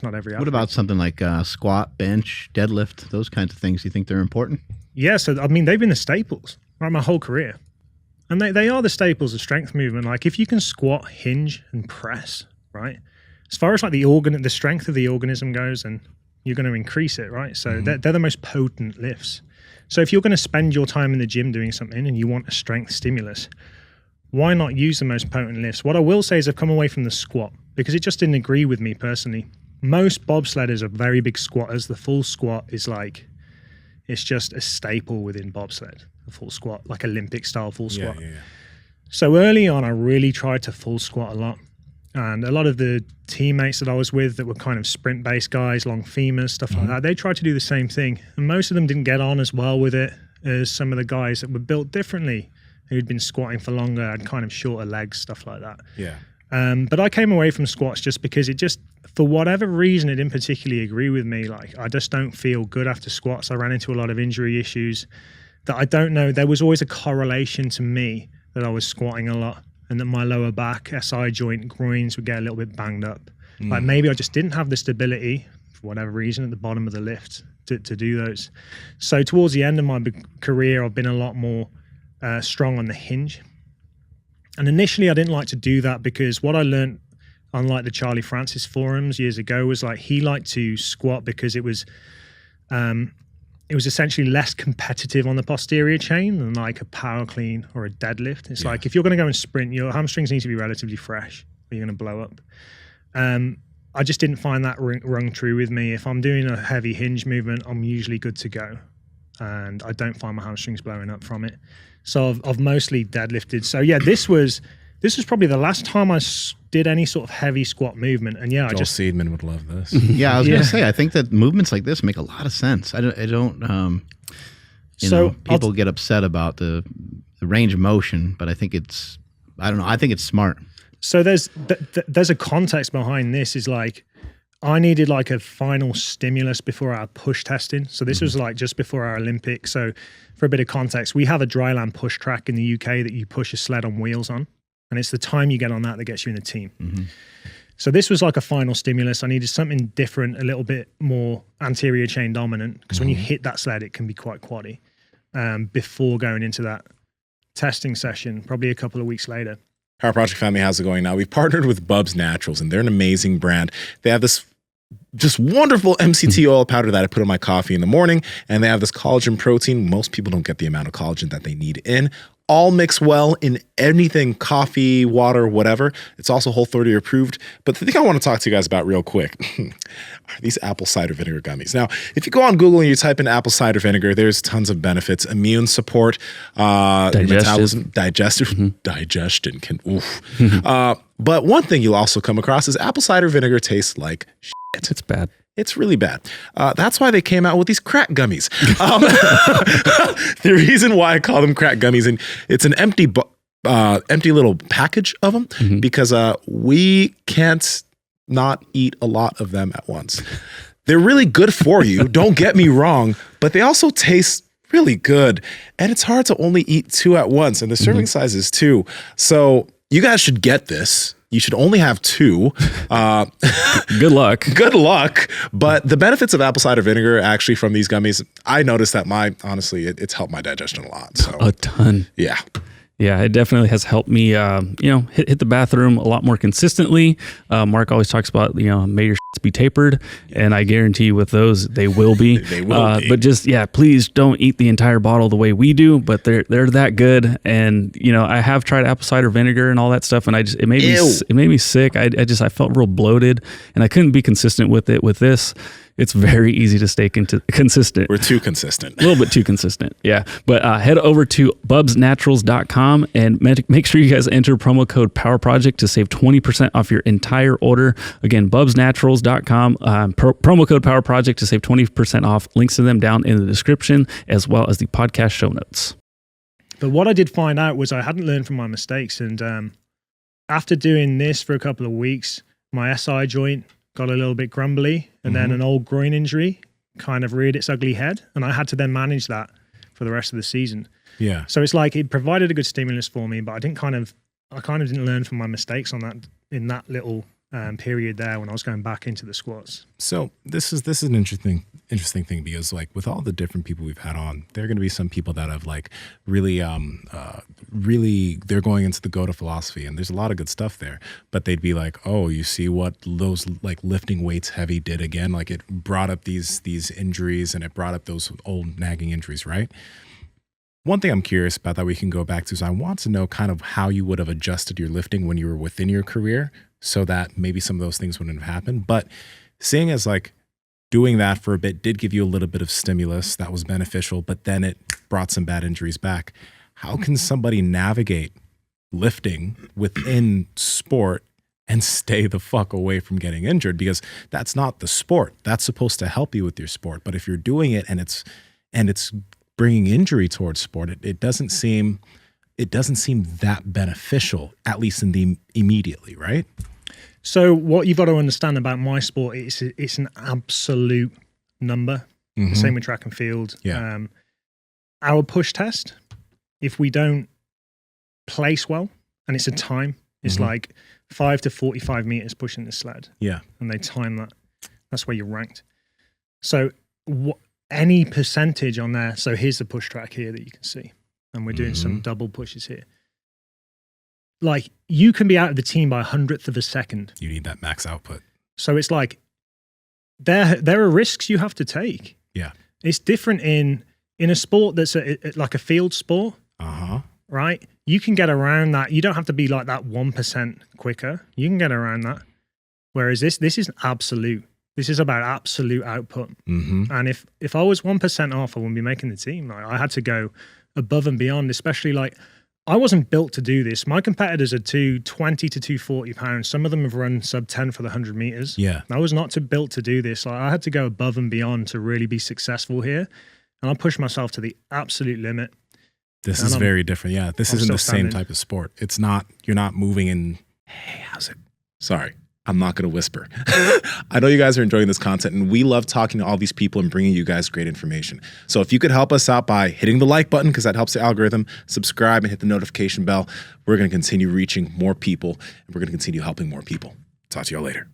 not every athlete. What about something like squat, bench, deadlift, those kinds of things? You think they're important? Yeah, so I mean, they've been the staples right my whole career. And they are the staples of strength movement. Like if you can squat, hinge, and press, right? As far as like the strength of the organism goes, and you're going to increase it, right? So they're the most potent lifts. So if you're going to spend your time in the gym doing something and you want a strength stimulus, why not use the most potent lifts? What I will say is I've come away from the squat because it just didn't agree with me personally. Most bobsledders are very big squatters. The full squat is like, it's just a staple within bobsled, the full squat, like Olympic style full squat. Yeah. So early on, I really tried to full squat a lot. And a lot of the teammates that I was with that were kind of sprint-based guys, long femurs, stuff like that, they tried to do the same thing. And most of them didn't get on as well with it as some of the guys that were built differently, who'd been squatting for longer, had kind of shorter legs, stuff like that. Yeah. But I came away from squats just because it just, for whatever reason, it didn't particularly agree with me. Like, I just don't feel good after squats. I ran into a lot of injury issues that I don't know. There was always a correlation to me that I was squatting a lot and that my lower back, SI joint, groins would get a little bit banged up. Like maybe I just didn't have the stability for whatever reason at the bottom of the lift to do those. So towards the end of my career, I've been a lot more strong on the hinge. And initially I didn't like to do that because what I learned, unlike the Charlie Francis forums years ago, was like he liked to squat because it was essentially less competitive on the posterior chain than like a power clean or a deadlift. It's like if you're going to go and sprint, your hamstrings need to be relatively fresh or you're going to blow up. I just didn't find that rung true with me. If I'm doing a heavy hinge movement, I'm usually good to go. And I don't find my hamstrings blowing up from it. So I've mostly deadlifted. So yeah, this was probably the last time I did any sort of heavy squat movement. And yeah, Joel Seedman would love this. Yeah, I was going to say, I think that movements like this make a lot of sense. I don't people get upset about the range of motion, but I think I think it's smart. So there's a context behind this. Is like, I needed like a final stimulus before our push testing. So this was like just before our Olympics. So for a bit of context, we have a dryland push track in the UK that you push a sled on wheels on. And it's the time you get on that gets you in the team. So this was like a final stimulus. I needed something different, a little bit more anterior chain dominant, because when you hit that sled, it can be quite quaddy before going into that testing session, probably a couple of weeks later. Power Project family, how's it going now? We've partnered with Bubs Naturals, and they're an amazing brand. They have this just wonderful MCT oil powder that I put in my coffee in the morning, and they have this collagen protein. Most people don't get the amount of collagen that they need in. All mix well in anything, coffee, water, whatever. It's also Whole30 approved. But the thing I want to talk to you guys about real quick are these apple cider vinegar gummies. Now, if you go on Google and you type in apple cider vinegar, there's tons of benefits. Immune support, metabolism, digestion can, oof. But one thing you'll also come across is apple cider vinegar tastes like shit. It's bad. It's really bad. That's why they came out with these crack gummies. The reason why I call them crack gummies, and it's an empty little package of them, because we can't not eat a lot of them at once. They're really good for you, don't get me wrong, but they also taste really good. And it's hard to only eat 2 at once, and the serving size is 2. So you guys should get this. You should only have 2. Good luck. Good luck. But the benefits of apple cider vinegar actually from these gummies, I noticed that honestly, it's helped my digestion a lot. So a ton. Yeah. Yeah, it definitely has helped me, hit the bathroom a lot more consistently. Mark always talks about, may your shits be tapered, and I guarantee you with those, they will be. They will be. But just, please don't eat the entire bottle the way we do, but they're that good. And, I have tried apple cider vinegar and all that stuff, and it made me sick. I felt real bloated, and I couldn't be consistent with it. With this, it's very easy to stay consistent. We're too consistent. A little bit too consistent, yeah. But head over to bubsnaturals.com and make sure you guys enter promo code PowerProject to save 20% off your entire order. Again, bubsnaturals.com, promo code PowerProject to save 20% off. Links to them down in the description, as well as the podcast show notes. But what I did find out was I hadn't learned from my mistakes. And after doing this for a couple of weeks, my SI joint got a little bit grumbly, and then an old groin injury kind of reared its ugly head, and I had to then manage that for the rest of the season. Yeah. So it's like it provided a good stimulus for me, but I kind of didn't learn from my mistakes on that in that little period there when I was going back into the squats. So this is an interesting thing, because like with all the different people we've had on, there are going to be some people that have like really they're going into the GOATA philosophy, and there's a lot of good stuff there, but they'd be like, oh, you see what those like lifting weights heavy did again? Like it brought up these injuries, and it brought up those old nagging injuries, right? One thing I'm curious about that we can go back to is I want to know kind of how you would have adjusted your lifting when you were within your career, so that maybe some of those things wouldn't have happened. But seeing as like doing that for a bit did give you a little bit of stimulus that was beneficial, but then it brought some bad injuries back. How can somebody navigate lifting within sport and stay the fuck away from getting injured? Because that's not the sport. That's supposed to help you with your sport. But if you're doing it and it's bringing injury towards sport, it doesn't seem that beneficial, at least in the immediately, right? So what you've got to understand about my sport, it's an absolute number. Mm-hmm. Same with track and field. Yeah. Our push test, if we don't place well, and it's a time, it's Mm-hmm. like 5 to 45 meters pushing the sled. Yeah. And they time that. That's where you're ranked. So any percentage on there. So here's the push track here that you can see. And we're doing some double pushes here. Like you can be out of the team by 100th of a second. You need that max output. So it's like there are risks you have to take. Yeah. It's different in a sport that's like a field sport. Uh-huh. Right? You can get around that. You don't have to be like that 1% quicker. You can get around that. Whereas this is absolute. This is about absolute output. Mm-hmm. And if I was 1% off, I wouldn't be making the team. Like I had to go above and beyond, especially like I wasn't built to do this. My competitors are 220 to 240 pounds. Some of them have run sub 10 for the 100 meters. Yeah. I was not built to do this. Like I had to go above and beyond to really be successful here. And I pushed myself to the absolute limit. This is very different. Yeah. This isn't the same standing. type of sport. It's not, you're not moving in, hey, how's it? Sorry. I'm not going to whisper. I know you guys are enjoying this content, and we love talking to all these people and bringing you guys great information. So if you could help us out by hitting the like button, because that helps the algorithm, subscribe and hit the notification bell, we're going to continue reaching more people, and we're going to continue helping more people. Talk to y'all later.